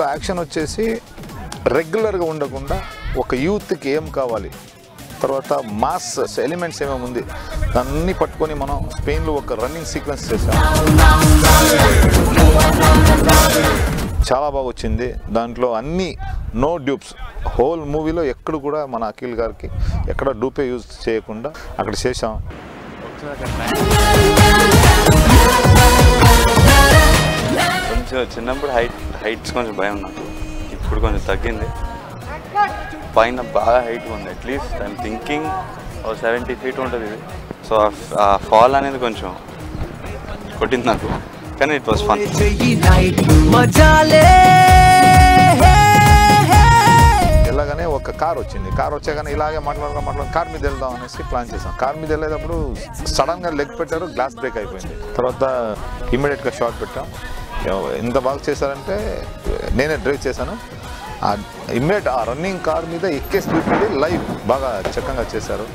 దీంట్లో యాక్షన్ వచ్చేసి రెగ్యులర్గా ఉండకుండా ఒక యూత్కి ఏం కావాలి, తర్వాత మాస్ ఎలిమెంట్స్ ఏమేమి ఉంది దాన్ని పట్టుకొని మనం స్పెయిన్లో ఒక రన్నింగ్ సీక్వెన్స్ చేసాం. చాలా బాగా వచ్చింది. దాంట్లో అన్ని నో డ్యూప్స్, హోల్ మూవీలో ఎక్కడ కూడా మన అఖిల్ గారికి ఎక్కడ డూపే యూజ్ చేయకుండా అక్కడ చేసాం. కొంచెం చిన్నప్పుడు హైట్స్ కొంచెం భయం నాకు, ఇప్పుడు కొంచెం తగ్గింది. పైన బాగా హైట్ ఉంది, అట్లీస్ట్ ఐఎమ్ థింకింగ్ 70 feet ఉంటుంది ఇది. సో ఆ ఫాల్ అనేది కొంచెం కొట్టింది నాకు, కానీ ఇట్ వాస్ ఫన్. ఎలాగనే ఒక కార్ వచ్చింది. కార్ వచ్చాగానే ఇలాగే మాట్లాడుతూ కార్ మీద వెళ్దాం అనేసి ప్లాన్ చేసాం. కార్ మీద వెళ్ళేటప్పుడు సడన్గా లెగ్ పెట్టారు, గ్లాస్ బ్రేక్ అయిపోయింది. తర్వాత ఇమ్మీడియట్గా షాట్ పెట్టాం. ఎంత బాగా చేశారంటే నేనే డ్రైవ్ చేశాను. ఇమ్మీడియట్ ఆ రన్నింగ్ కార్ మీద ఎక్కే స్పీడ్ లైవ్ బాగా చక్కగా చేశారు.